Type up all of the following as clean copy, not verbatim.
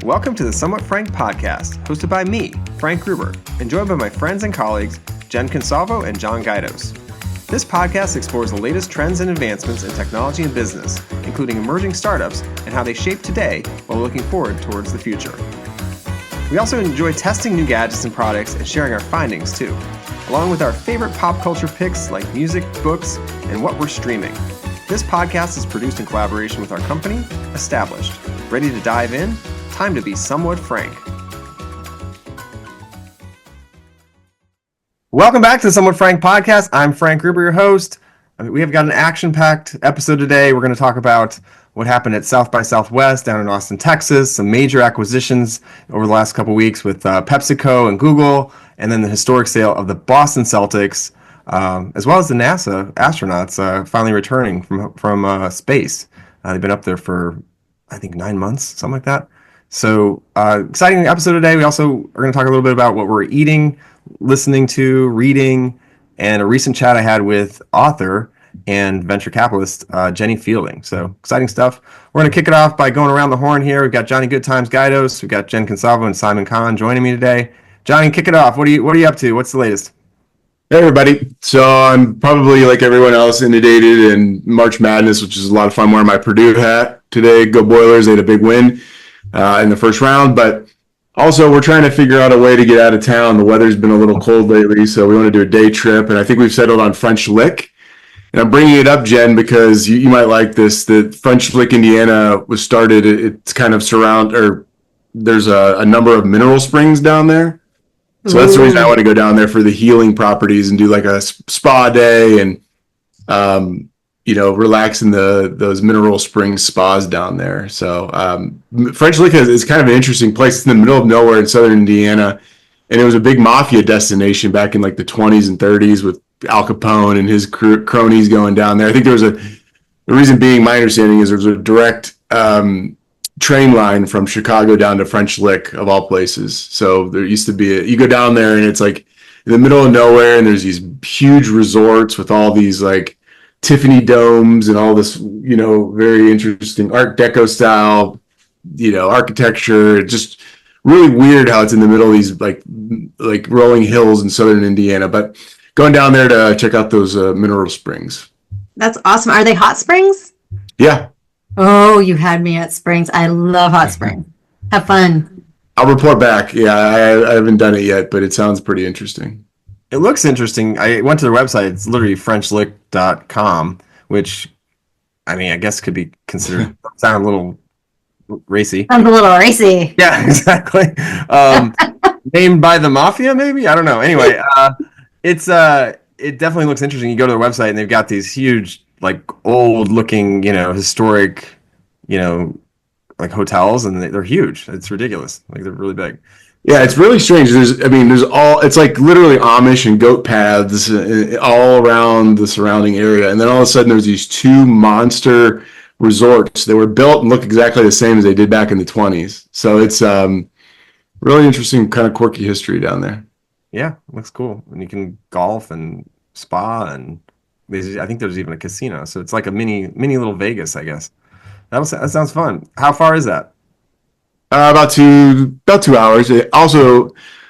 Welcome to the Somewhat Frank podcast, hosted by me, Frank Gruber, and joined by my friends and colleagues, Jen Consalvo and John Guidos. This podcast explores the latest trends and advancements in technology and business, including emerging startups and how they shape today while looking forward towards the future. We also enjoy testing new gadgets and products and sharing our findings too, along with our favorite pop culture picks like music, books, and what we're streaming. This podcast is produced in collaboration with our company, Established. Ready to dive in? Time to be somewhat frank. Welcome back to the Somewhat Frank podcast. I'm Frank Gruber, your host. We have got an action-packed episode today. We're going to talk about what happened at South by Southwest down in Austin, Texas, some major acquisitions over the last couple weeks with PepsiCo and Google, and then the historic sale of the Boston Celtics, as well as the NASA astronauts finally returning from space. They've been up there for, I think, 9 months, something like that. So exciting episode today. We also are going to talk a little bit about what we're eating, listening to, reading, and a recent chat I had with author and venture capitalist Jenny Fielding. So exciting stuff. We're going to kick it off by going around the horn here. We've got Johnny Goodtimes Guidos. We've got Jen Consalvo and Simon Kahan joining me today. Johnny, kick it off. What are you up to? What's the latest? Hey everybody. So I'm probably like everyone else inundated in March Madness, which is a lot of fun. Wearing my Purdue hat today. Go Boilers. They had a big win in the first round, but also we're trying to figure out a way to get out of town. The weather's been a little cold lately, so we want to do a day trip, and I think we've settled on French Lick. And I'm bringing it up, Jen, because you might like this. The French Lick, Indiana was started. It's kind of there's a number of mineral springs down there. So that's the reason I want to go down there, for the healing properties and do like a spa day and, relax in those mineral spring spas down there. So French Lick is kind of an interesting place. It's in the middle of nowhere in southern Indiana. And it was a big mafia destination back in like the 20s and 30s with Al Capone and his cronies going down there. I think the reason being, my understanding is there was a direct train line from Chicago down to French Lick, of all places. So there used to be you go down there and it's like in the middle of nowhere, and there's these huge resorts with all these like Tiffany domes and all this, very interesting Art Deco style, architecture. Just really weird how it's in the middle of these like rolling hills in southern Indiana. But going down there to check out those mineral springs. That's awesome. Are they hot springs? Yeah. Oh, you had me at springs. I love hot springs. Have fun. I'll report back. Yeah, I haven't done it yet, but it sounds pretty interesting. It looks interesting. I went to their website. It's literally FrenchLick.com, which, I mean, I guess could be considered, sound a little racy. Sounds a little racy. Yeah, exactly. Named by the mafia, maybe? I don't know. Anyway, it definitely looks interesting. You go to their website and they've got these huge, like old looking, historic, like hotels, and they're huge. It's ridiculous. Like they're really big. Yeah, it's really strange. It's like literally Amish and goat paths all around the surrounding area. And then all of a sudden there's these two monster resorts that were built and look exactly the same as they did back in the 20s. So it's really interesting, kind of quirky history down there. Yeah, looks cool. And you can golf and spa, and I think there's even a casino. So it's like a mini little Vegas, I guess. That sounds fun. How far is that? About 2 hours. Also,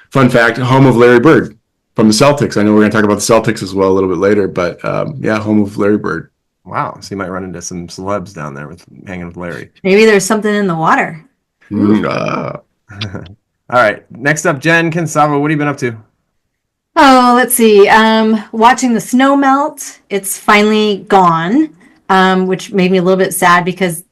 fun fact, home of Larry Bird from the Celtics. I know we're going to talk about the Celtics as well a little bit later, but home of Larry Bird. Wow. So you might run into some celebs down there hanging with Larry. Maybe there's something in the water. All right. Next up, Jen Consalvo. What have you been up to? Oh, let's see. Watching the snow melt. It's finally gone, which made me a little bit sad because,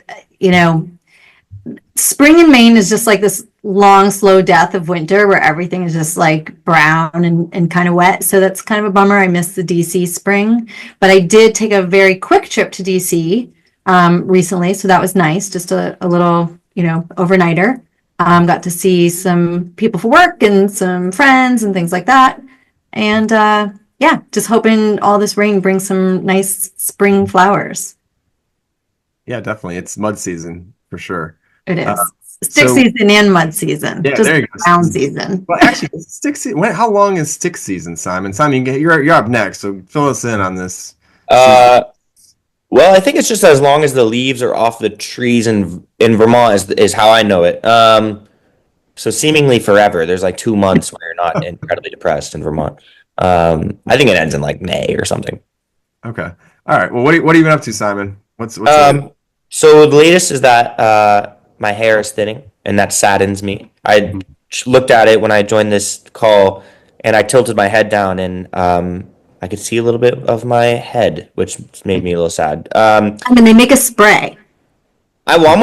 spring in Maine is just like this long, slow death of winter where everything is just like brown and kind of wet. So that's kind of a bummer. I missed the DC spring, but I did take a very quick trip to DC recently. So that was nice. Just a little, overnighter. Got to see some people for work and some friends and things like that. And just hoping all this rain brings some nice spring flowers. Yeah, definitely. It's mud season for sure. It is. Stick season and mud season. Yeah, just there you go. Round season. Well, actually, stick season. How long is stick season, Simon? Simon, you're up next, so fill us in on this. Well, I think it's just as long as the leaves are off the trees in Vermont is how I know it. So seemingly forever. There's like 2 months where you're not incredibly depressed in Vermont. I think it ends in like May or something. Okay. All right. Well, what are you been up to, Simon? What's So the latest is that my hair is thinning, and that saddens me. I looked at it when I joined this call, and I tilted my head down, and I could see a little bit of my head, which made me a little sad. I mean, they make a spray. I'm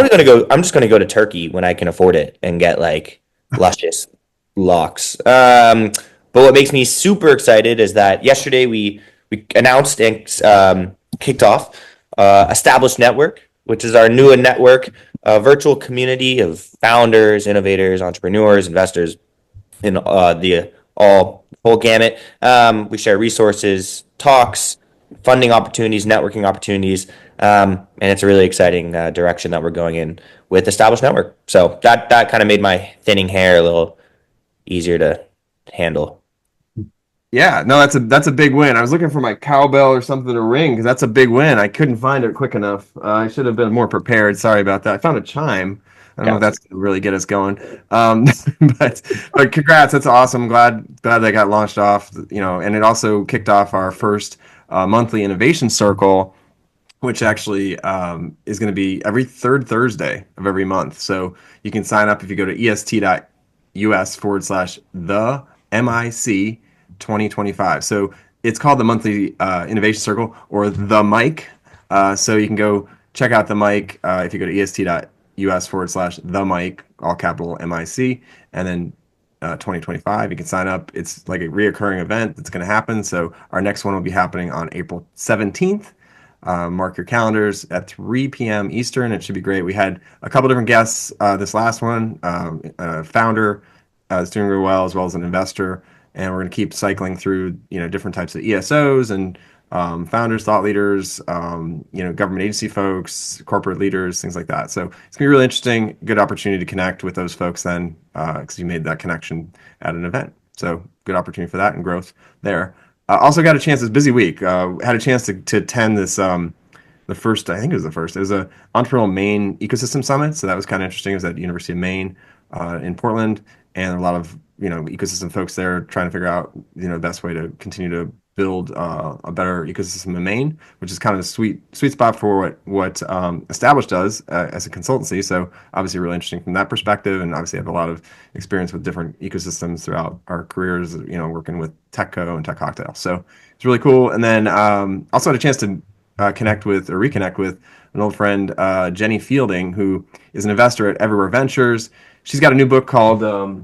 just gonna go to Turkey when I can afford it and get like luscious locks. But what makes me super excited is that yesterday we announced and kicked off Established Network, which is our new network, a virtual community of founders, innovators, entrepreneurs, investors in the all whole gamut. We share resources, talks, funding opportunities, networking opportunities, and it's a really exciting direction that we're going in with Established Network. So that kind of made my thinning hair a little easier to handle. Yeah, no, that's a big win. I was looking for my cowbell or something to ring because that's a big win. I couldn't find it quick enough. I should have been more prepared. Sorry about that. I found a chime. I don't know if that's gonna really get us going. But congrats, that's awesome. Glad they got launched off. And it also kicked off our first monthly innovation circle, which actually is going to be every third Thursday of every month. So you can sign up if you go to est.us/the MIC 2025. So it's called the Monthly Innovation Circle or the Mic. So you can go check out the Mic if you go to est.us/the Mic, all capital MIC, and then 2025. You can sign up. It's like a reoccurring event that's going to happen. So our next one will be happening on April 17th. Mark your calendars at 3 p.m. Eastern. It should be great. We had a couple different guests this last one, a founder that's doing really well, as well as an investor. And we're going to keep cycling through, different types of ESOs and founders, thought leaders, government agency folks, corporate leaders, things like that. So it's going to be really interesting, good opportunity to connect with those folks then, because you made that connection at an event. So good opportunity for that and growth there. Also got a chance this busy week. Had a chance to attend this the first, I think it was the first. It was a Entrepreneurial Maine Ecosystem Summit, so that was kind of interesting. It was at the University of Maine in Portland, and a lot of ecosystem folks there trying to figure out the best way to continue to build a better ecosystem in Maine, which is kind of a sweet spot for what Established does as a consultancy. So obviously really interesting from that perspective, and obviously have a lot of experience with different ecosystems throughout our careers, working with TechCo and Tech Cocktail. So it's really cool. And then also had a chance to reconnect with an old friend, Jenny Fielding, who is an investor at Everywhere Ventures. She's got a new book called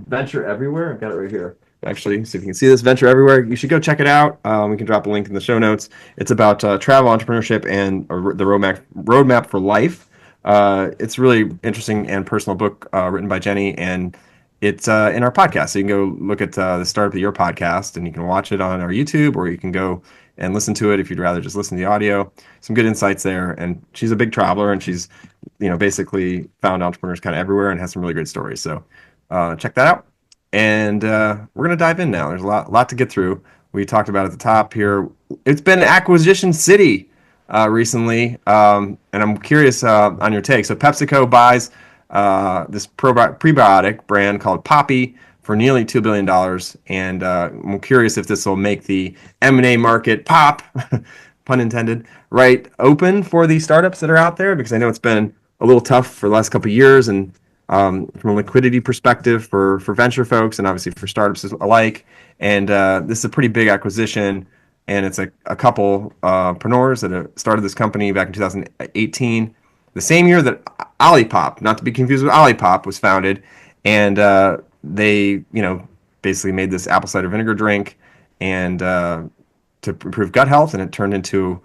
Venture Everywhere. I've got it right here. Actually, so if you can see this, Venture Everywhere, you should go check it out. We can drop a link in the show notes. It's about travel, entrepreneurship, and the roadmap for life. It's really interesting and personal book written by Jenny, and it's in our podcast. So you can go look at the Startup of the Year podcast, and you can watch it on our YouTube, or you can go and listen to it if you'd rather just listen to the audio. Some good insights there. And she's a big traveler, and she's basically found entrepreneurs kind of everywhere and has some really great stories. So check that out. And we're going to dive in now. There's a lot to get through. We talked about at the top here. It's been acquisition city recently, and I'm curious on your take. So PepsiCo buys this prebiotic brand called Poppi for nearly $2 billion. And I'm curious if this will make the M&A market pop, pun intended, right, open for these startups that are out there, because I know it's been a little tough for the last couple of years, and from a liquidity perspective for venture folks and obviously for startups alike. And this is a pretty big acquisition, and it's a couple preneurs that started this company back in 2018, the same year that Olipop, not to be confused with Olipop, was founded. And they basically made this apple cider vinegar drink and to improve gut health, and it turned into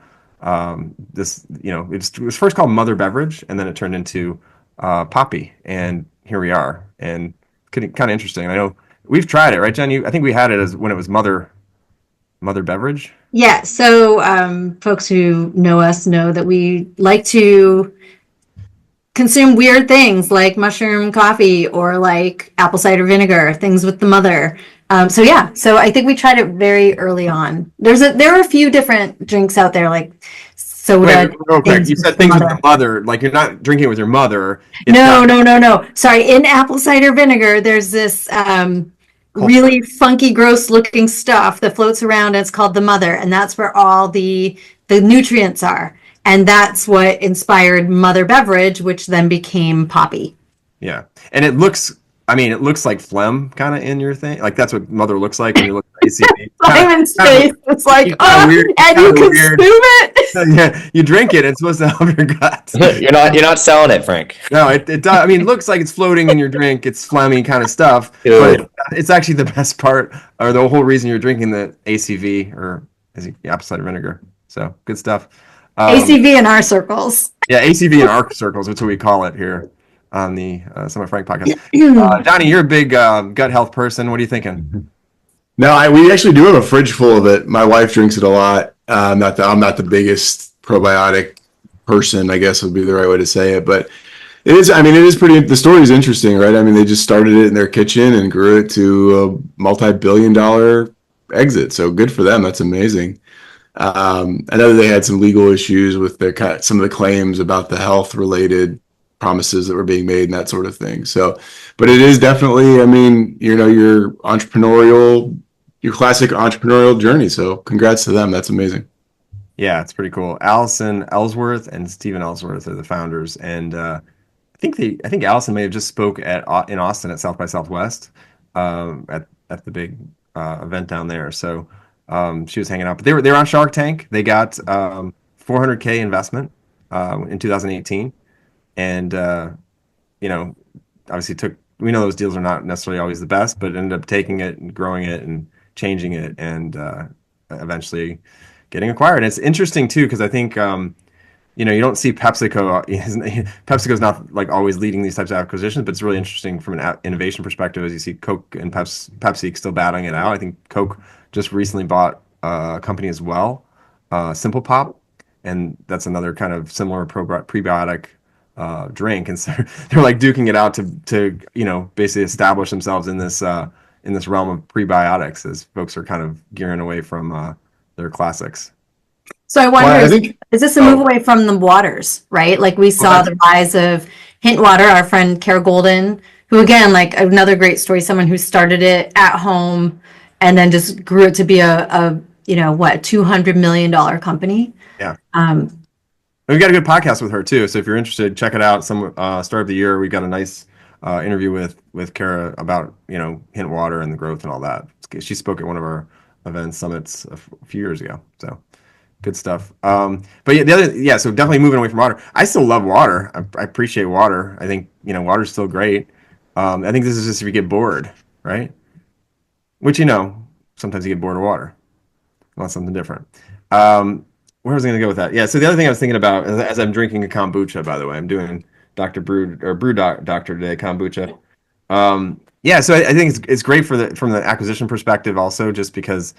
this, it was first called Mother Beverage, and then it turned into Poppi, and here we are. And kind of interesting. I know we've tried it, right, Jen? I think we had it as when it was Mother Beverage. Yeah. So folks who know us know that we like to consume weird things like mushroom coffee or like apple cider vinegar, things with the mother. So I think we tried it very early on. There are a few different drinks out there, like soda. Okay. things You with said the things with mother. the mother, like you're not drinking it with your mother. It's No, not no. Sorry. In apple cider vinegar, there's this culture. really funky, gross looking stuff that floats around, and it's called the mother, and that's where all the nutrients are. And that's what inspired Mother Beverage, which then became Poppi. Yeah. And it looks, I mean, it looks like phlegm kind of in your thing. Like that's what mother looks like when you look at ACV. Simon's face. It's like, Kind of weird. and Kind you of consume weird. it. Yeah, you drink it. It's supposed to help your guts. You're not selling it, Frank. No, it does. I mean, it looks like it's floating in your drink. It's phlegmy kind of stuff, Dude. but it's actually the best part, or the whole reason you're drinking the ACV or is it apple cider vinegar. So good stuff. ACV in our circles. Yeah, ACV in ARC circles. That's what we call it here on the Summit Frank podcast. Donnie, you're a big gut health person. What are you thinking? No, we actually do have a fridge full of it. My wife drinks it a lot. I'm not the biggest probiotic person, I guess would be the right way to say it, but it is. I mean, it is pretty. The story is interesting, right? I mean, they just started it in their kitchen and grew it to a multi-billion-dollar exit. So good for them. That's amazing. I know they had some legal issues with some of the claims about the health-related promises that were being made and that sort of thing. So, but it is definitely, I mean, your classic entrepreneurial journey. So congrats to them. That's amazing. Yeah, it's pretty cool. Allison Ellsworth and Stephen Ellsworth are the founders, and I think Allison may have just spoke in Austin at South by Southwest at the big event down there. So she was hanging out, but they were on Shark Tank. They got $400K investment in 2018, and obviously we know those deals are not necessarily always the best, but ended up taking it and growing it and changing it, and eventually getting acquired. And it's interesting too because I think you don't see PepsiCo. PepsiCo's not like always leading these types of acquisitions, but it's really interesting from an innovation perspective as you see Coke and Pepsi still battling it out. I think Coke just recently bought a company as well, Simple Pop, and that's another kind of similar prebiotic drink. And so they're like duking it out to basically establish themselves in this realm of prebiotics as folks are kind of gearing away from their classics. So I wonder, Well, I think- is this a move away from the waters, right? Like we saw the rise of Hint Water, our friend Kara Golden, who again, like another great story, someone who started it at home and then just grew it to be a $200 million company. Yeah. We got a good podcast with her too. So if you're interested, check it out. Some start of the year, we got a nice interview with Kara about Hint Water and the growth and all that. She spoke at one of our events summits a few years ago. So good stuff. But yeah, so definitely moving away from water. I still love water. I appreciate water. I think water's still great. I think this is just if you get bored, right? Which sometimes you get bored of water. Want something different. Where was I going to go with that? Yeah. So the other thing I was thinking about as I'm drinking a kombucha, by the way, I'm doing Dr. Brew Doctor today, kombucha. Yeah. So I think it's great from the acquisition perspective also, just because,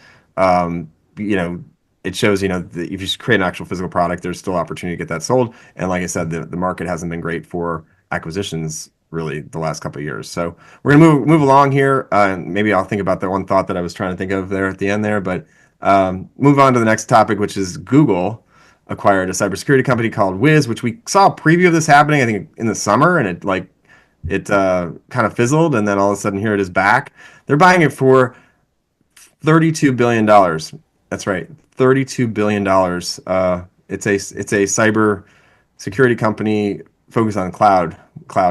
it shows, that if you just create an actual physical product, there's still opportunity to get that sold. And like I said, the market hasn't been great for acquisitions really the last couple of years. So we're going to move along here. Maybe I'll think about the one thought that I was trying to think of there at the end there, but move on to the next topic, which is Google acquired a cybersecurity company called Wiz, which we saw a preview of this happening, I think, in the summer, and it kind of fizzled, and then all of a sudden here it is back. They're buying it for $32 billion. That's right, $32 billion. It's a cyber security company focused on cloud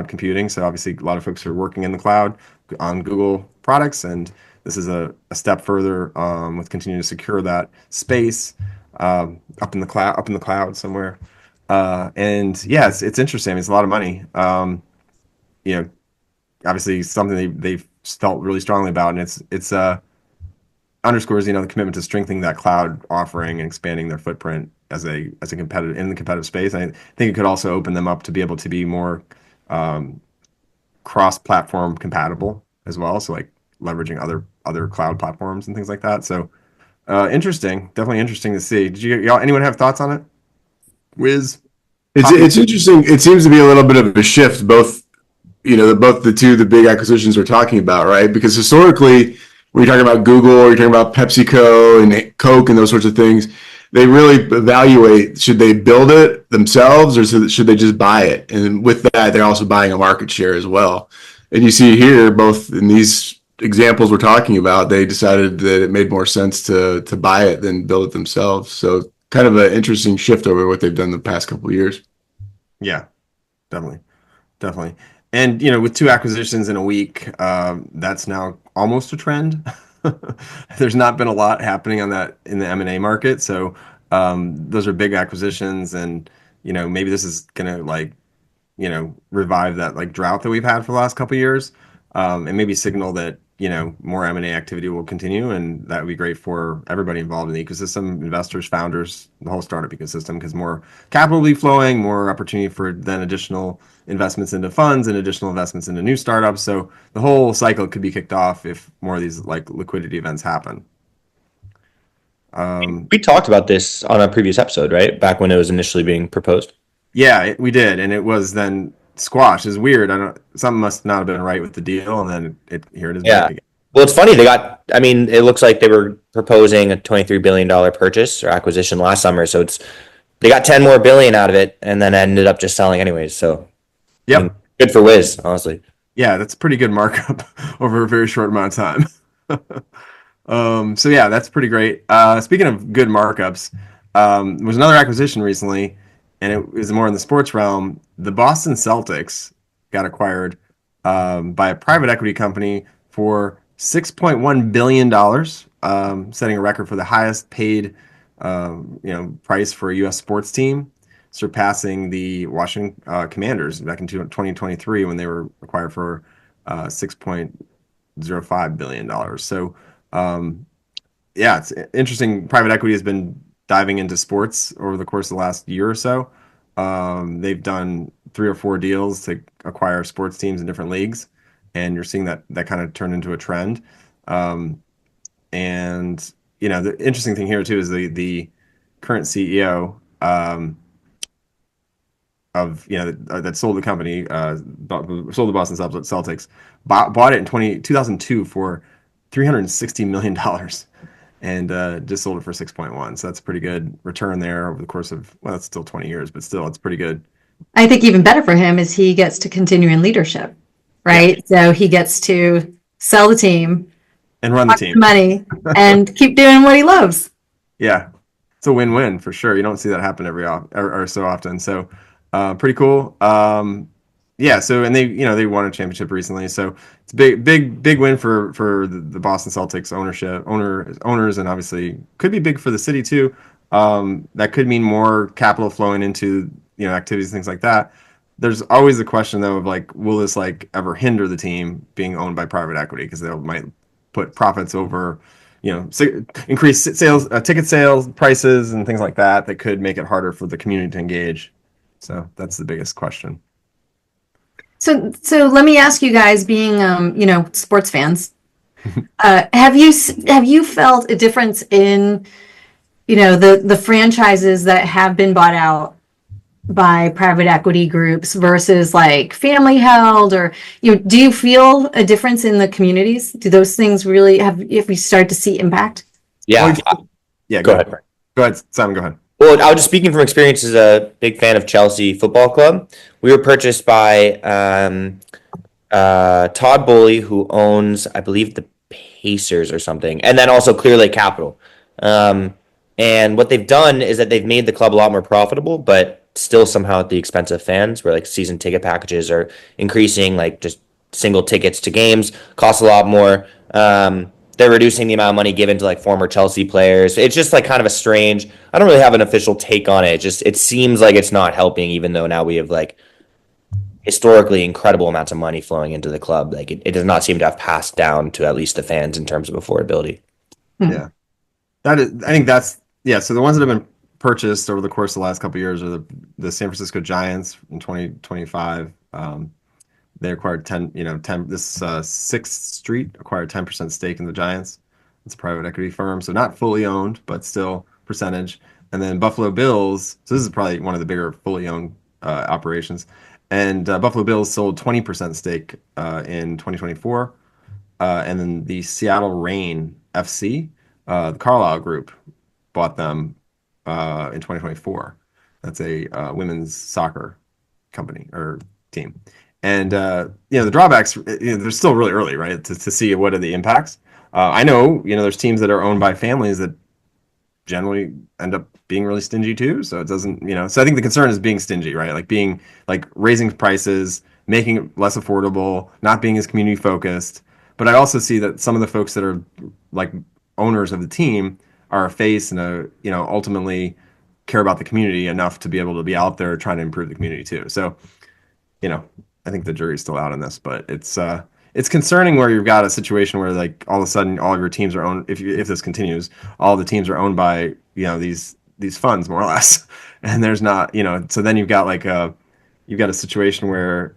computing. So obviously a lot of folks are working in the cloud on Google products, and this is a step further with continuing to secure that space up in the cloud somewhere. And yeah, it's interesting. I mean, it's a lot of money. Obviously something they've felt really strongly about, and it's underscores the commitment to strengthening that cloud offering and expanding their footprint as a competitive in the competitive space. And I think it could also open them up to be able to be more cross-platform compatible as well. So like leveraging other cloud platforms and things like that. So definitely interesting to see. Did anyone have thoughts on it? Wiz? It's interesting. It seems to be a little bit of a shift, both the big acquisitions we're talking about, right? Because historically, when you're talking about Google or you're talking about PepsiCo and Coke and those sorts of things, they really evaluate, should they build it themselves or should they just buy it? And with that, they're also buying a market share as well. And you see here, both in these examples we're talking about, they decided that it made more sense to buy it than build it themselves. So kind of an interesting shift over what they've done the past couple of years. Yeah, definitely. Definitely. And with two acquisitions in a week, that's now almost a trend. There's not been a lot happening on that in the M&A market, so those are big acquisitions, and maybe this is gonna revive that drought that we've had for the last couple of years, and maybe signal that more M&A activity will continue, and that would be great for everybody involved in the ecosystem, investors, founders, the whole startup ecosystem, because more capital will be flowing, more opportunity for then additional investments into funds and additional investments into new startups. So the whole cycle could be kicked off if more of these liquidity events happen. We talked about this on a previous episode, right? Back when it was initially being proposed. Yeah, we did, and it was then squashed. It's weird. Something must not have been right with the deal, and then here it is Yeah. back again. Well, it's funny. I mean, it looks like they were proposing a $23 billion purchase or acquisition last summer. So they got 10 more billion out of it and then ended up just selling anyways. So, I Yep. mean, good for Wiz, honestly. Yeah, that's a pretty good markup over a very short amount of time. So yeah, that's pretty great. Speaking of good markups, there was another acquisition recently, and it was more in the sports realm. The Boston Celtics got acquired by a private equity company for $6.1 billion, setting a record for the highest paid price for a U.S. sports team, surpassing the Washington Commanders back in 2023 when they were acquired for $6.05 billion. So yeah, it's interesting. Private equity has been diving into sports over the course of the last year or so. They've done 3 or 4 deals to acquire sports teams in different leagues, and you're seeing that kind of turn into a trend. And the interesting thing here too is the current CEO of that sold the company, sold the Boston Celtics, bought it in 2002 for $360 million, and just sold it for 6.1. So that's a pretty good return there over the course of, well, that's still 20 years, but still, it's pretty good. I think even better for him is he gets to continue in leadership, right? So he gets to sell the team, And run the team. money, and keep doing what he loves. Yeah, it's a win-win for sure. You don't see that happen or so often. So pretty cool. Yeah. So and they won a championship recently. So it's a big win for the Boston Celtics owners, and obviously could be big for the city too. That could mean more capital flowing into activities, things like that. There's always the question though of will this ever hinder the team being owned by private equity, because they might put profits over increase sales, ticket sales prices and things like that could make it harder for the community to engage. So that's the biggest question. So let me ask you guys, being sports fans, have you felt a difference in the franchises that have been bought out by private equity groups versus family held, or do you feel a difference in the communities? Do those things really if we start to see impact? Yeah. Yeah. Go ahead. Go ahead, Simon. Go ahead. Well, I was just speaking from experience as a big fan of Chelsea Football Club. We were purchased by Todd Bowley, who owns, I believe, the Pacers or something, and then also Clear Lake Capital. And what they've done is that they've made the club a lot more profitable, but still somehow at the expense of fans, where season ticket packages are increasing, just single tickets to games cost a lot more. They're reducing the amount of money given to former Chelsea players. It's just kind of a strange. I don't really have an official take on it. It seems like it's not helping, even though now we have historically incredible amounts of money flowing into the club. It does not seem to have passed down to at least the fans in terms of affordability. Yeah, I think that's yeah. So the ones that have been purchased over the course of the last couple of years are the San Francisco Giants in 2025. They acquired 10. This 6th Street acquired 10% stake in the Giants. It's a private equity firm, so not fully owned, but still percentage. And then Buffalo Bills. So this is probably one of the bigger fully owned operations. And Buffalo Bills sold 20% stake in 2024. And then the Seattle Reign FC, the Carlyle Group, bought them in 2024. That's a women's soccer company or team. And the drawbacks, they're still really early, right? To see what are the impacts. I know, there's teams that are owned by families that generally end up being really stingy too. So it doesn't, so I think the concern is being stingy, right? Like raising prices, making it less affordable, not being as community focused. But I also see that some of the folks that are like owners of the team are a face and ultimately care about the community enough to be able to be out there trying to improve the community too. So, I think the jury's still out on this, but it's concerning where you've got a situation where like all of a sudden all of your teams are owned. If this continues, all the teams are owned by these funds more or less, and there's not so then you've got a situation where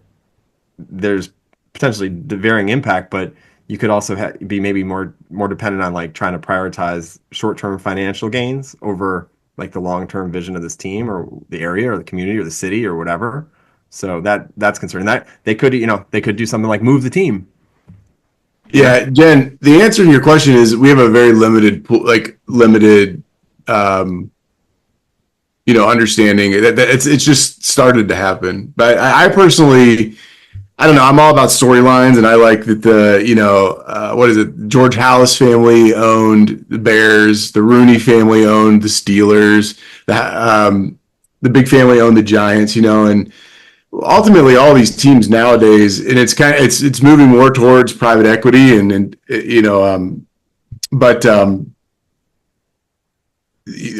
there's potentially the varying impact, but you could also be maybe more dependent on like trying to prioritize short-term financial gains over like the long-term vision of this team or the area or the community or the city or whatever. So that's concerning. That they could do something like move the team. Yeah, Jen, the answer to your question is we have a very limited understanding that it's just started to happen. But I personally, I don't know. I'm all about storylines, and I like that what is it? George Halas family owned the Bears. The Rooney family owned the Steelers. The big family owned the Giants. And ultimately, all these teams nowadays, and it's moving more towards private equity, but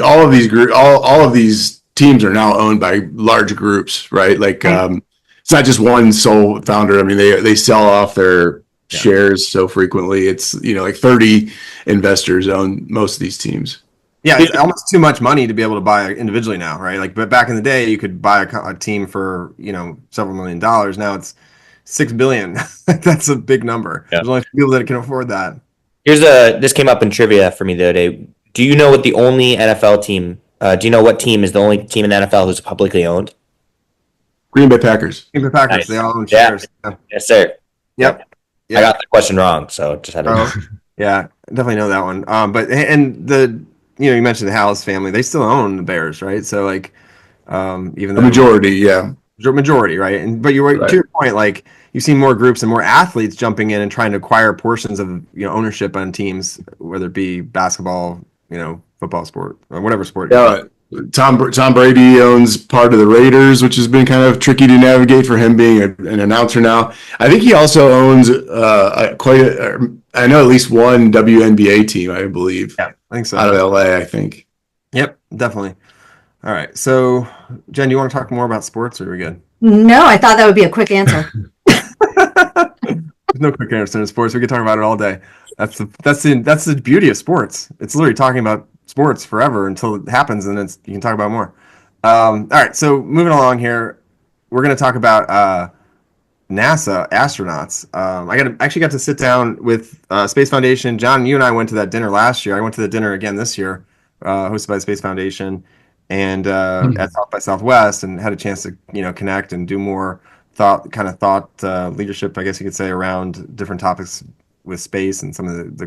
all of these teams are now owned by large groups, right? Like it's not just one sole founder. I mean, they sell off their shares so frequently. It's like 30 investors own most of these teams. Yeah, it's almost too much money to be able to buy individually now, right? Like, but back in the day, you could buy a team for several $1 million. Now it's $6 billion. That's a big number. Yeah. There's only people that can afford that. This came up in trivia for me the other day. Do you know what the only NFL team? Do you know what team is the only team in the NFL who's publicly owned? Green Bay Packers. Green Bay Packers. Nice. They all own shares. Yeah. Yes, sir. Yep. I got the question wrong, so just had to. Yeah, definitely know that one. But you mentioned the Halas family. They still own the Bears, right? So like, even the majority, majority, right? But you're right. To your point, like you've seen more groups and more athletes jumping in and trying to acquire portions of ownership on teams, whether it be basketball, football, sport, or whatever sport. Yeah. Tom Brady owns part of the Raiders, which has been kind of tricky to navigate for him being an announcer now. I think he also owns I know at least one WNBA team, I believe. Yeah, I think so. Out of LA, I think. Yep, definitely. All right. So, Jen, you want to talk more about sports, or are we good? No, I thought that would be a quick answer. There's no quick answer in sports. We could talk about it all day. That's the beauty of sports. It's literally talking about sports forever until it happens, and you can talk about more. All right. So, moving along here, we're going to talk about NASA astronauts. I actually got to sit down with Space Foundation. John, you and I went to that dinner last year. I went to the dinner again this year, hosted by the Space Foundation, and at South by Southwest, and had a chance to connect and do more thought leadership, I guess you could say, around different topics with space and some of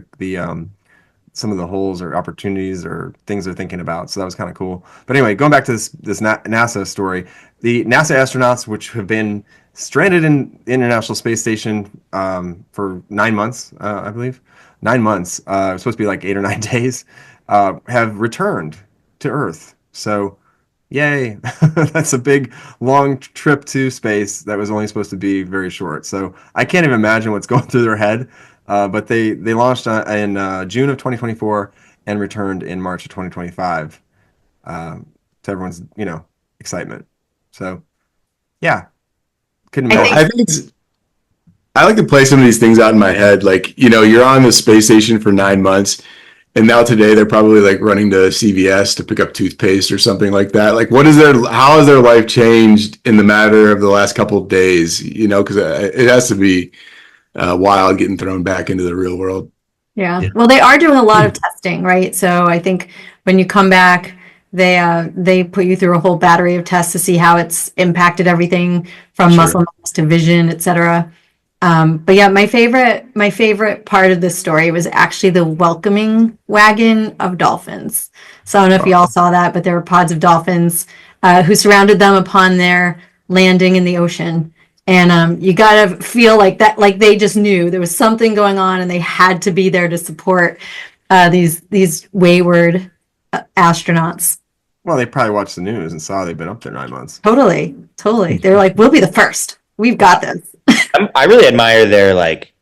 some of the holes or opportunities or things they're thinking about. So that was kind of cool. But anyway, going back to this NASA story, the NASA astronauts, which have been stranded in the International Space Station for 9 months, I believe. 9 months. It was supposed to be like 8 or 9 days. Have returned to Earth. So, yay! That's a big, long trip to space that was only supposed to be very short. So I can't even imagine what's going through their head. But they launched in June of 2024 and returned in March of 2025 to everyone's excitement. So, yeah. Couldn't imagine. I like to play some of these things out in my head. Like, you're on the space station for 9 months, and now today they're probably like running to CVS to pick up toothpaste or something like that. Like, how has their life changed in the matter of the last couple of days? Because it has to be wild getting thrown back into the real world. Yeah. Well, they are doing a lot of testing, right? So I think when you come back, they put you through a whole battery of tests to see how it's impacted everything from muscle mass to vision, et cetera. But yeah, my favorite part of this story was actually the welcoming wagon of dolphins. So I don't know if you all saw that, but there were pods of dolphins who surrounded them upon their landing in the ocean. And you gotta feel like that, like they just knew there was something going on, and they had to be there to support these wayward astronauts. Well, they probably watched the news and saw they've been up there 9 months. Totally, totally. They're like, we'll be the first. We've got this. I really admire their like.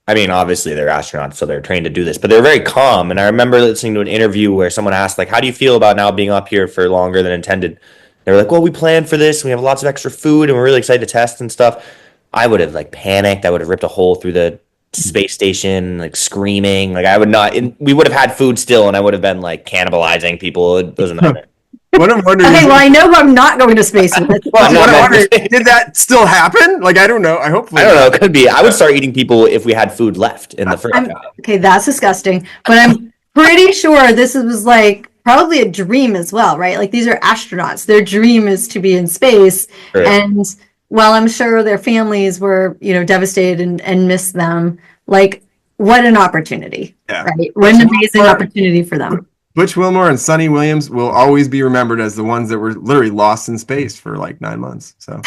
I mean, obviously they're astronauts, so they're trained to do this, but they're very calm. And I remember listening to an interview where someone asked, like, "How do you feel about now being up here for longer than intended?" They were like, "Well, we planned for this. And we have lots of extra food, and we're really excited to test and stuff." I would have like panicked. I would have ripped a hole through the space station, like screaming. Like I would not. We would have had food still, and I would have been like cannibalizing people. It was a nightmare. What I'm wondering Okay, is, well, I know who I'm not going to space with. what I'm not wondering, meant- did that still happen? Like, I don't know. I hopefully I don't know. It could be. I would start eating people if we had food left in the fridge. Okay, that's disgusting. But I'm pretty sure this was like probably a dream as well, right? Like these are astronauts. Their dream is to be in space. Right. And while I'm sure their families were, devastated and missed them, like what an opportunity, Yeah. right? What an amazing opportunity for them. Butch Wilmore and Sonny Williams will always be remembered as the ones that were literally lost in space for like 9 months. So,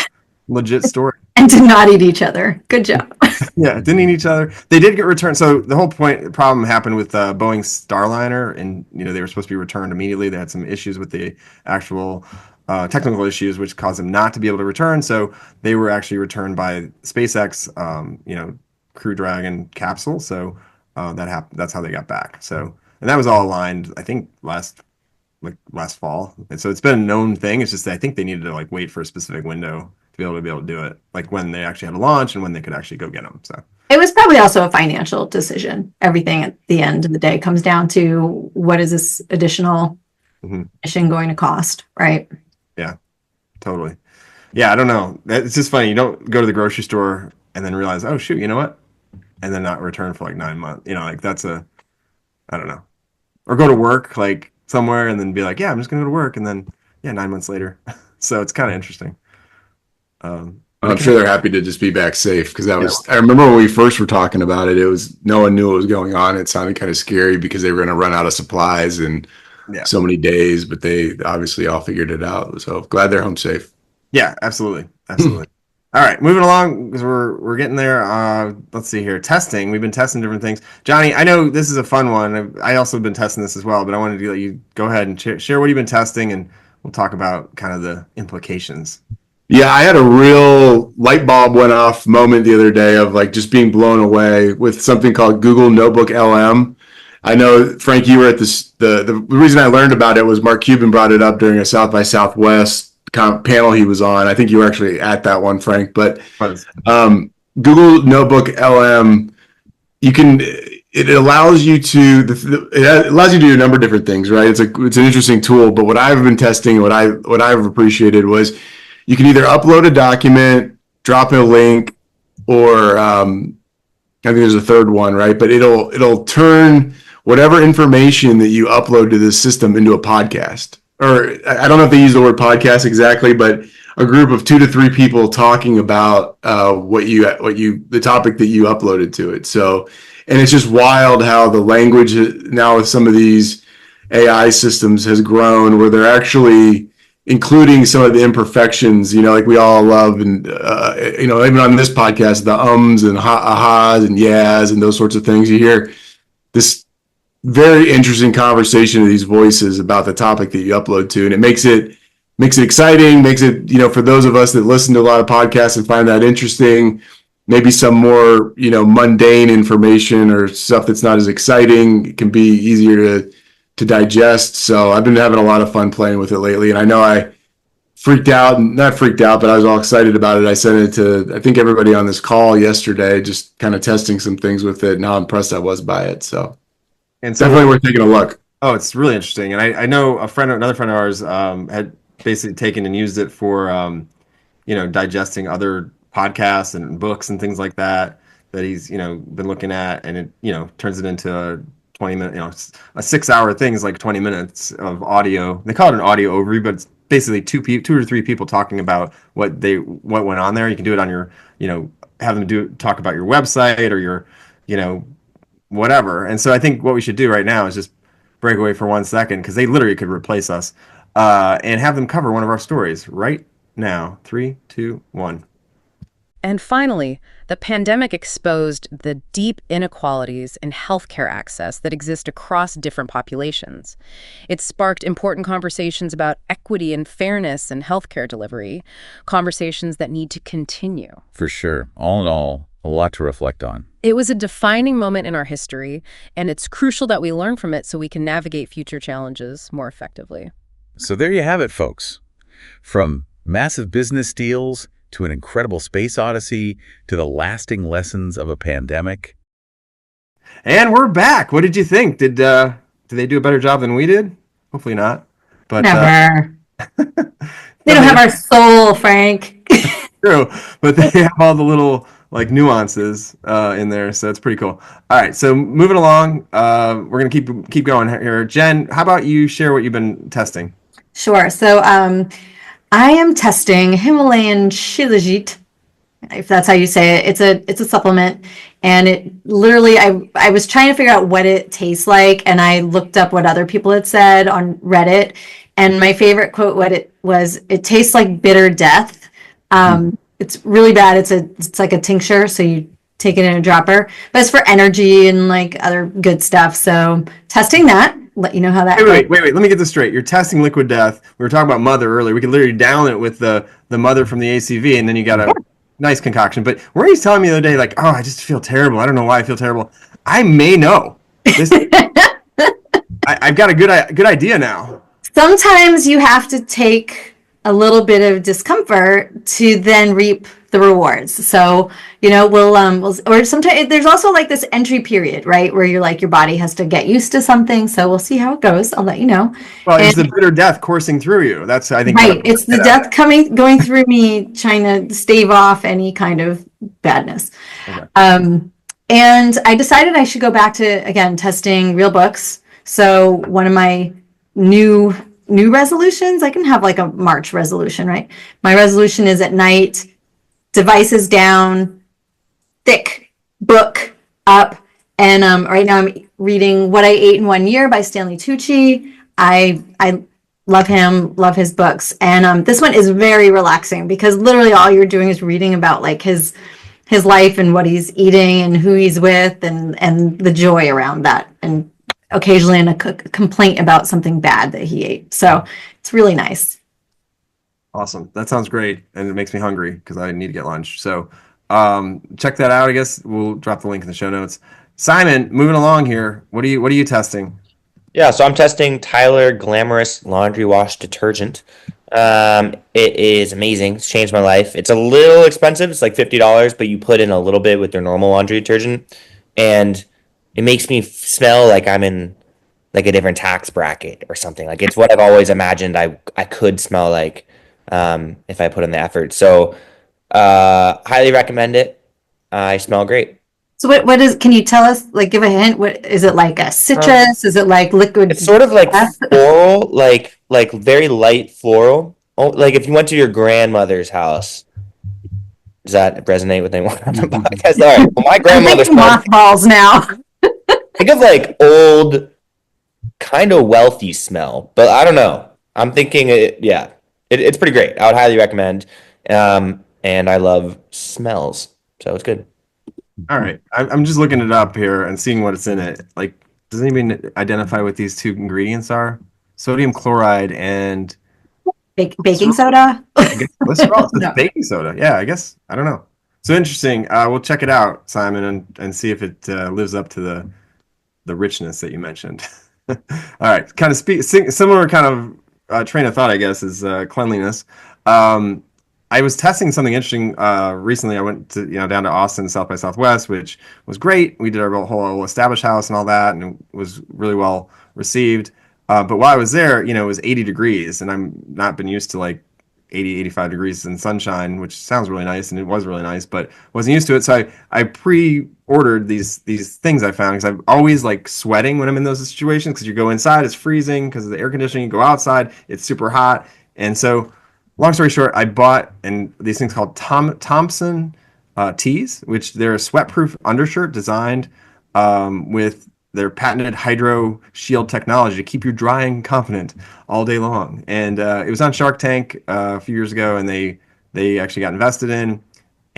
legit story. And did not eat each other. Good job. Yeah, didn't eat each other. They did get returned. So the whole problem happened with Boeing's Starliner, and they were supposed to be returned immediately. They had some issues with the actual technical issues, which caused them not to be able to return. So they were actually returned by SpaceX, Crew Dragon capsule. So that happened. That's how they got back. So, and that was all aligned, I think, last fall. And so it's been a known thing. It's just that I think they needed to like wait for a specific window to be able to do it, like when they actually had a launch and when they could actually go get them. So It was probably also a financial decision. Everything at the end of the day comes down to what is this additional mission going to cost, right? Yeah, totally. Yeah, I don't know. It's just funny. You don't go to the grocery store and then realize, oh shoot, you know what? And then not return for like 9 months. Like I don't know. Or go to work like somewhere and then be like, yeah, I'm just gonna go to work, and then 9 months later. So it's kind of interesting. I'm sure they're happy to just be back safe, because I remember when we first were talking about it, no one knew what was going on. It sounded kind of scary because they were going to run out of supplies in so many days, but they obviously all figured it out. So glad they're home safe. Yeah, absolutely. Absolutely. All right, moving along because we're getting there. Let's see here. Testing. We've been testing different things. Johnny, I know this is a fun one. I also have been testing this as well, but I wanted to let you go ahead and share what you've been testing, and we'll talk about kind of the implications. Yeah, I had a real light bulb went off moment the other day of like just being blown away with something called Google Notebook LM. I know, Frank, you were at this. The reason I learned about it was Mark Cuban brought it up during a South by Southwest panel he was on. I think you were actually at that one, Frank. But Google Notebook LM, it allows you to do a number of different things, right? It's an interesting tool. But what I've been testing, what I've appreciated was you can either upload a document, drop in a link, or I think there's a third one, right? But it'll turn whatever information that you upload to this system into a podcast. Or I don't know if they use the word podcast exactly, but a group of 2 to 3 people talking about the topic that you uploaded to it. So, and it's just wild how the language now with some of these AI systems has grown, where they're actually including some of the imperfections, like we all love, and even on this podcast, the ums and ahas and yeahs and those sorts of things. You hear this very interesting conversation of these voices about the topic that you upload to, and it makes it exciting, makes it, for those of us that listen to a lot of podcasts and find that interesting, maybe some more, mundane information or stuff that's not as exciting, it can be easier to digest. So I've been having a lot of fun playing with it lately, and I know I not freaked out, but I was all excited about it. I sent it to, I think, everybody on this call yesterday, just kind of testing some things with it and how impressed I was by it. So definitely worth taking a look. Oh, it's really interesting. And I know another friend of ours had basically taken and used it for, digesting other podcasts and books and things like that he's, been looking at, and it, turns it into a 20-minute, a 6-hour thing is like 20 minutes of audio. They call it an audio overview, but it's basically 2 or 3 people talking about what went on there. You can do it on your, have them talk about your website or your, you know, whatever. And so I think what we should do right now is just break away for 1 second because they literally could replace us, and have them cover one of our stories right now. 3, 2, 1. And finally, the pandemic exposed the deep inequalities in healthcare access that exist across different populations. It sparked important conversations about equity and fairness in healthcare delivery, conversations that need to continue. For sure. All in all, a lot to reflect on. It was a defining moment in our history, and it's crucial that we learn from it so we can navigate future challenges more effectively. So there you have it, folks. From massive business deals to an incredible space odyssey to the lasting lessons of a pandemic. And we're back. What did you think? Did they do a better job than we did? Hopefully not. But Never. They don't have our soul, Frank. true, but they have all the little like nuances in there, so it's pretty cool. All right, so moving along, we're gonna keep going here. Jen, how about you share what you've been testing? Sure. So I am testing Himalayan Shilajit, if that's how you say it. It's a supplement, and it literally I was trying to figure out what it tastes like, and I looked up what other people had said on Reddit, and my favorite quote it tastes like bitter death. It's really bad. It's like a tincture, so you take it in a dropper, but it's for energy and like other good stuff. So testing that, let you know how that Wait. Let me get this straight. You're testing liquid death. We were talking about mother earlier. We could literally down it with the mother from the ACV, and then you got a nice concoction. But weren't you telling me the other day, like, oh, I just feel terrible. I don't know why I feel terrible. I may know. I've got a good idea now. Sometimes you have to take a little bit of discomfort to then reap the rewards. So, you know, we'll or sometimes there's also like this entry period, right? Where you're like, your body has to get used to something. So we'll see how it goes. I'll let you know. Well, it's the bitter death coursing through you. That's, I think. Right. It's the death going through me, trying to stave off any kind of badness. Okay. And I decided I should go back to, again, testing real books. So one of my new resolutions, I can have like a March resolution, right? My resolution is at night, devices down, thick book up. And right now I'm reading What I Ate in 1 Year by Stanley Tucci. I love him, love his books. And this one is very relaxing because literally all you're doing is reading about like his life and what he's eating and who he's with and the joy around that. And occasionally in a complaint about something bad that he ate. So it's really nice. Awesome. That sounds great. And it makes me hungry because I need to get lunch. So check that out. I guess we'll drop the link in the show notes. Simon, moving along here. What are you testing? Yeah, so I'm testing Tyler Glamorous Laundry Wash Detergent. It is amazing. It's changed my life. It's a little expensive. It's like $50, but you put in a little bit with their normal laundry detergent, and it makes me smell like I'm in like a different tax bracket or something. Like it's what I've always imagined I could smell like if I put in the effort. So highly recommend it. I smell great. So what is, can you tell us, like give a hint? What is it, like a citrus? Is it like liquid? It's sort of like floral, like very light floral. Oh, like if you went to your grandmother's house. Does that resonate with anyone on the podcast? All right. Well, my grandmother's mothballs now. Think of like old, kind of wealthy smell, but I don't know. I'm thinking it's pretty great. I would highly recommend. And I love smells, so it's good. All right. I'm just looking it up here and seeing what it's in it. Like, does anybody identify what these two ingredients are? Sodium chloride and baking soda? Glycerol. No. Baking soda. Yeah, I guess. I don't know. So interesting. We'll check it out, Simon, and see if it lives up to the richness that you mentioned. All right. Kind of similar kind of train of thought, I guess, is cleanliness. I was testing something interesting recently. I went to down to Austin, South by Southwest, which was great. We did our whole established house and all that, and it was really well received. But while I was there, it was 80 degrees, and I'm not been used to like 80, 85 degrees in sunshine, which sounds really nice, and it was really nice, but wasn't used to it. So I pre-ordered these things I found because I'm always like sweating when I'm in those situations because you go inside, it's freezing because of the air conditioning. You go outside, it's super hot. And so long story short, I bought these things called Thompson tees, which they're a sweat-proof undershirt designed with their patented Hydro Shield technology to keep you dry and confident all day long. And it was on Shark Tank a few years ago, and they actually got invested in.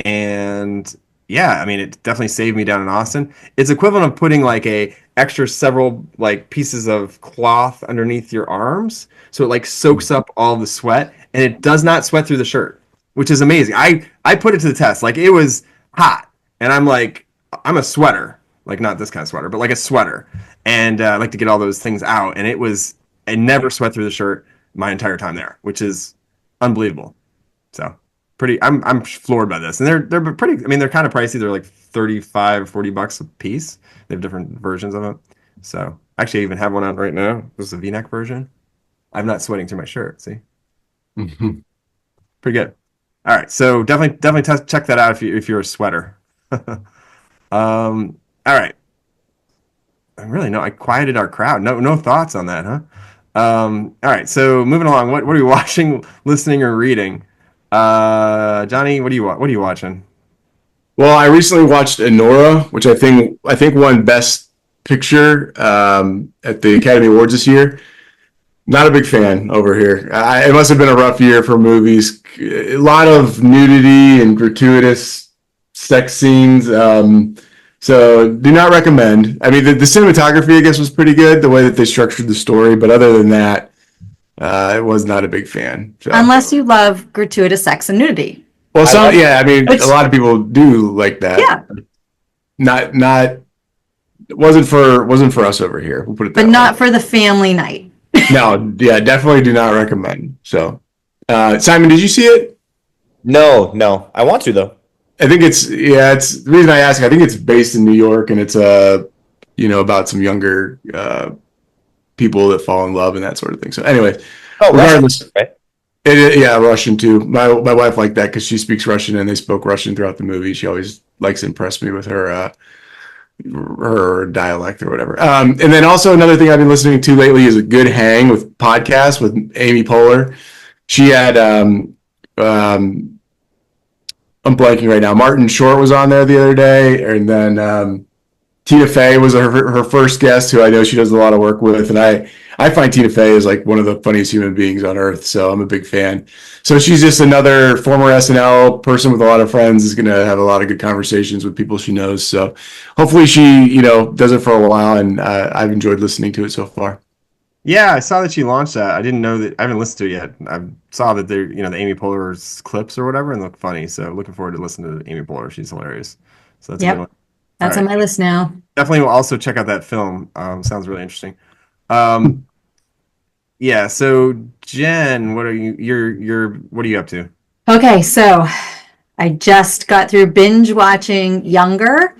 And yeah, I mean, it definitely saved me down in Austin. It's equivalent of putting like a extra several like pieces of cloth underneath your arms, so it like soaks up all the sweat, and it does not sweat through the shirt, which is amazing. I put it to the test. Like it was hot, and I'm like, I'm a sweater, like not this kind of sweater, but like a sweater, and I like to get all those things out, and I never sweat through the shirt my entire time there, which is unbelievable. So pretty, I'm floored by this, and they're pretty. I mean, they're kind of pricey. They're like 35, $40 a piece. They have different versions of it. So actually, I even have one out right now. This is a V-neck version. I'm not sweating through my shirt. See, Mhm. pretty good. All right, so definitely check that out if you're a sweater. All right. I quieted our crowd. No thoughts on that, huh? All right, so moving along. What are you watching, listening, or reading? Johnny, what are you watching? Well, I recently watched Enora, which I think won Best Picture at the Academy Awards this year. Not a big fan over here. It must have been a rough year for movies. A lot of nudity and gratuitous sex scenes. So do not recommend. I mean, the cinematography, I guess, was pretty good, the way that they structured the story. But other than that, I was not a big fan. So. Unless you love gratuitous sex and nudity. Well, I mean, a lot of people do like that. Yeah. Not. It wasn't for us over here. We'll put it that But way. not for the family night. No, yeah, definitely do not recommend. So, Simon, did you see it? No. I want to though. I think it's the reason I ask. I think it's based in New York, and it's about some younger people that fall in love and that sort of thing. So, anyway, regardless, Russian, right? Russian too. My wife liked that because she speaks Russian, and they spoke Russian throughout the movie. She always likes to impress me with her dialect or whatever. And then also another thing I've been listening to lately is a good hang with podcasts with Amy Poehler. She had I'm blanking right now. Martin Short was on there the other day, and then Tina Fey was her first guest, who I know she does a lot of work with, and I find Tina Fey is like one of the funniest human beings on earth, so I'm a big fan. So she's just another former SNL person with a lot of friends, is going to have a lot of good conversations with people she knows. So hopefully she, does it for a while, and I've enjoyed listening to it so far. Yeah, I saw that she launched that. I didn't know that. I haven't listened to it yet. I saw that they're, the Amy Poehler's clips or whatever, and look funny. So looking forward to listening to Amy Poehler. She's hilarious. So that's a good one. That's All on right. my list now. Definitely will also check out that film. Sounds really interesting. Yeah. So Jen, what are what are you up to? Okay, so I just got through binge watching Younger.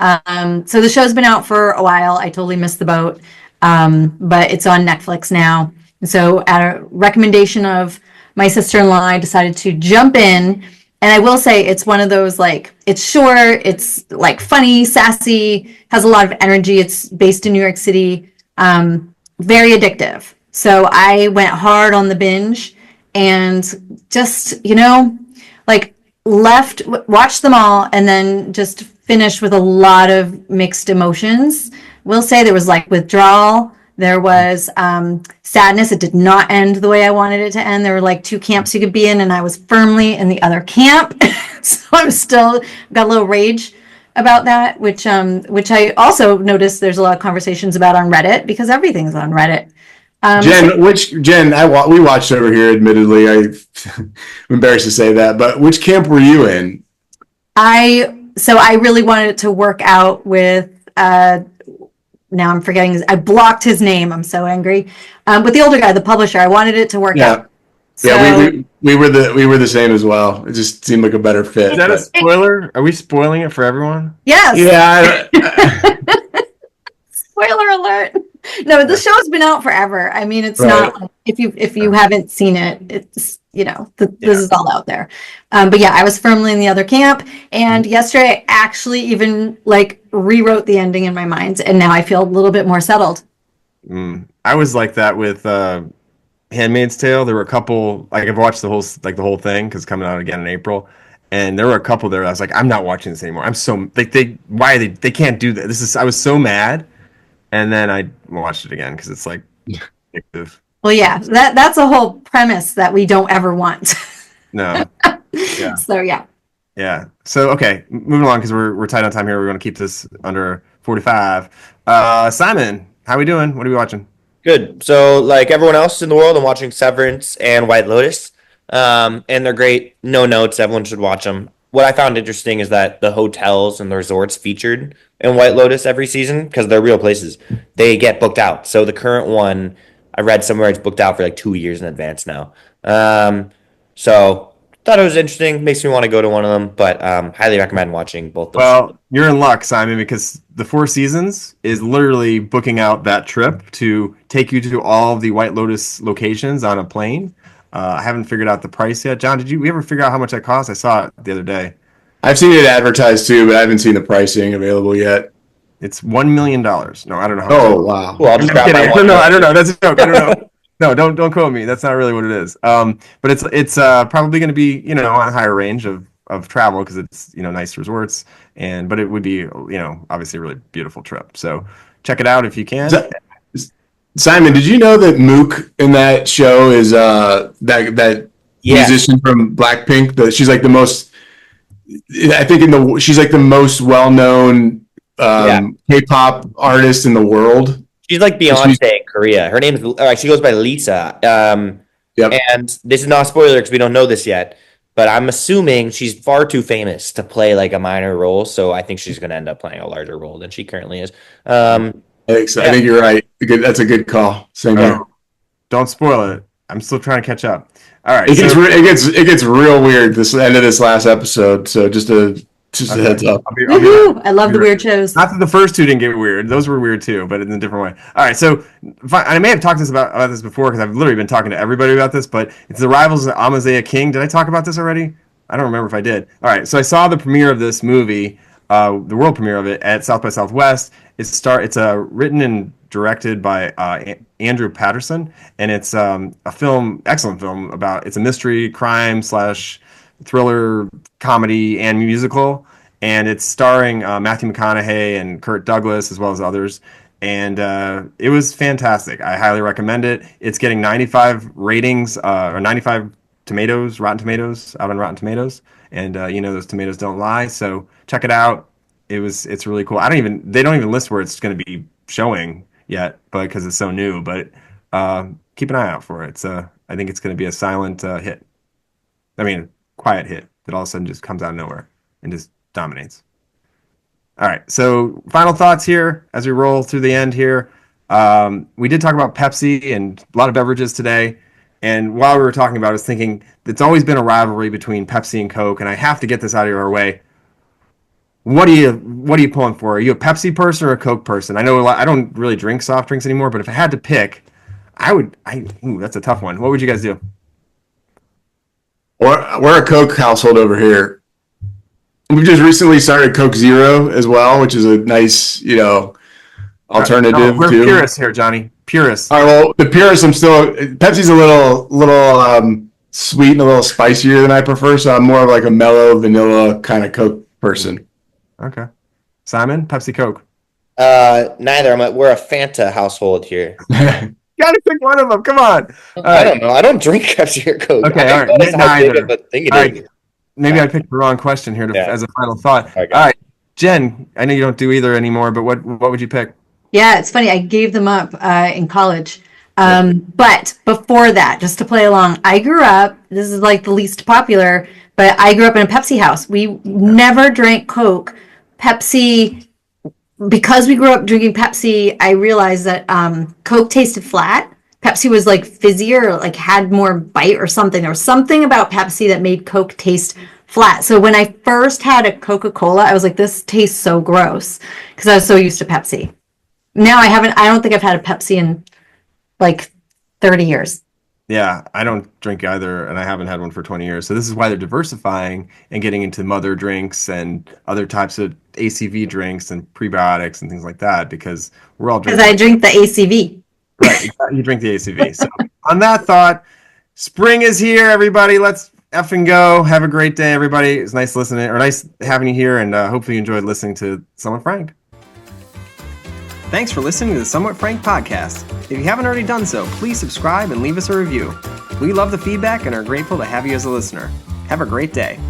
So the show's been out for a while. I totally missed the boat. But it's on Netflix now. And so at a recommendation of my sister-in-law, I decided to jump in. And I will say it's one of those, like, it's short, it's like funny, sassy, has a lot of energy. It's based in New York City, very addictive. So I went hard on the binge and just, watched them all and then just finished with a lot of mixed emotions. Will say there was like withdrawal. There was sadness. It did not end the way I wanted it to end. There were like two camps you could be in, and I was firmly in the other camp. So I'm still got a little rage about that, which I also noticed there's a lot of conversations about on Reddit because everything's on Reddit. We watched over here, admittedly. I'm embarrassed to say that, but which camp were you in? I really wanted it to work out with now I'm forgetting I blocked his name. I'm so angry. With the older guy, the publisher, I wanted it to work out. So, we were the same as well. It just seemed like a better fit. Is that a spoiler? Are we spoiling it for everyone? yes. Yeah. Spoiler alert. No, the show's been out forever. I mean, it's not like, if you haven't seen it, it's this is all out there. But yeah, I was firmly in the other camp, and yesterday I actually even rewrote the ending in my mind, and now I feel a little bit more settled. I was like that with Handmaid's Tale. There were a couple, I've watched the whole thing because it's coming out again in April, And there were a couple there. I was like, I'm not watching this anymore. I'm so like they can't do that. I was so mad, and then I watched it again because it's like addictive. Well, yeah, that's a whole premise that we don't ever want. No, yeah, So yeah. yeah. So okay, moving along because we're tight on time here. We're going to keep this under 45. Simon, how we doing? What are we watching? Good. So, like everyone else in the world, I'm watching Severance and White Lotus. And they're great. No notes. Everyone should watch them. What I found interesting is that the hotels and the resorts featured in White Lotus every season, because they're real places, they get booked out. So the current one, I read somewhere it's booked out for like 2 years in advance now. So thought it was interesting. Makes me want to go to one of them, but highly recommend watching both those. Well, you're in luck, Simon, because the Four Seasons is literally booking out that trip to take you to all of the White Lotus locations on a plane. I haven't figured out the price yet. John, did you ever figure out how much that cost? I saw it the other day. I've seen it advertised too, but I haven't seen the pricing available yet. It's $1 million. No, I don't know how Oh, much. wow. Cool, I'll just I'm grab kidding. my I don't one. know. I don't know. That's a joke. I don't know. No, don't quote me. That's not really what it is. But it's probably going to be on a higher range of travel because it's nice resorts but it would be obviously a really beautiful trip. So check it out if you can. Simon, did you know that Mook in that show is that Yes. musician from Blackpink? She's like the most. I think she's like the most well-known K-pop artist in the world. She's like Beyonce in Korea. Her name is, she goes by Lisa. Yep. And this is not a spoiler because we don't know this yet, but I'm assuming she's far too famous to play like a minor role. So I think she's going to end up playing a larger role than she currently is. I think you're right. That's a good call. Same here. Don't spoil it. I'm still trying to catch up. All right. It gets real weird this end of this last episode. So just a heads up. Woohoo! I love the weird shows. Not that the first two didn't get weird; those were weird too, but in a different way. All right, so I may have talked about this before because I've literally been talking to everybody about this. But it's the Rivals of Amaziah King. Did I talk about this already? I don't remember if I did. All right, so I saw the premiere of this movie, the world premiere of it at South by Southwest. It's written and directed by Andrew Patterson, and it's a excellent film it's a mystery, crime / thriller, comedy, and musical. And it's starring Matthew McConaughey and Kirk Douglas as well as others. And it was fantastic. I highly recommend it. It's getting 95 ratings or 95 tomatoes, Rotten Tomatoes, out on Rotten Tomatoes. And those tomatoes don't lie. So check it out. It's really cool. They don't even list where it's going to be showing yet, but because it's so new. But keep an eye out for it. I think it's going to be a silent hit. I mean, quiet hit that all of a sudden just comes out of nowhere and just dominates. All right, so final thoughts here as we roll through the end here. We did talk about Pepsi and a lot of beverages today. And while we were talking about it, I was thinking it's always been a rivalry between Pepsi and Coke, and I have to get this out of your way. What are you pulling for? Are you a Pepsi person or a Coke person? I know I don't really drink soft drinks anymore, but if I had to pick, that's a tough one. What would you guys do? We're a Coke household over here. We've just recently started Coke Zero as well, which is a nice, alternative. We're too. purists here, Johnny. Purists. All right, well, the purist, Pepsi's a little sweet and a little spicier than I prefer, so I'm more of like a mellow vanilla kind of Coke person. Okay. Simon, Pepsi, Coke. Neither. We're a Fanta household here. Gotta pick one of them. Come on. I don't know. I don't drink Pepsi or Coke. Okay, all right. That's how big Neither. of a thing it All is. right. Maybe I picked the wrong question here as a final thought. Okay. All right, Jen, I know you don't do either anymore, but what would you pick? Yeah, it's funny. I gave them up in college. But before that, just to play along, I grew up, this is like the least popular, but I grew up in a Pepsi house. We never drank Coke. Pepsi, because we grew up drinking Pepsi, I realized that Coke tasted flat. Pepsi was like fizzier, like had more bite or something. There was something about Pepsi that made Coke taste flat. So when I first had a Coca-Cola, I was like, this tastes so gross because I was so used to Pepsi. Now I don't think I've had a Pepsi in like 30 years. Yeah, I don't drink either, and I haven't had one for 20 years. So this is why they're diversifying and getting into mother drinks and other types of ACV drinks and prebiotics and things like that because we're all drinking. Because I drink the ACV. Right, you drink the ACV. So on that thought, spring is here, everybody. Let's effing go. Have a great day, everybody. It's nice listening, or nice having you here, and hopefully you enjoyed listening to Somewhat Frank. Thanks for listening to the Somewhat Frank podcast. If you haven't already done so, please subscribe and leave us a review. We love the feedback and are grateful to have you as a listener. Have a great day.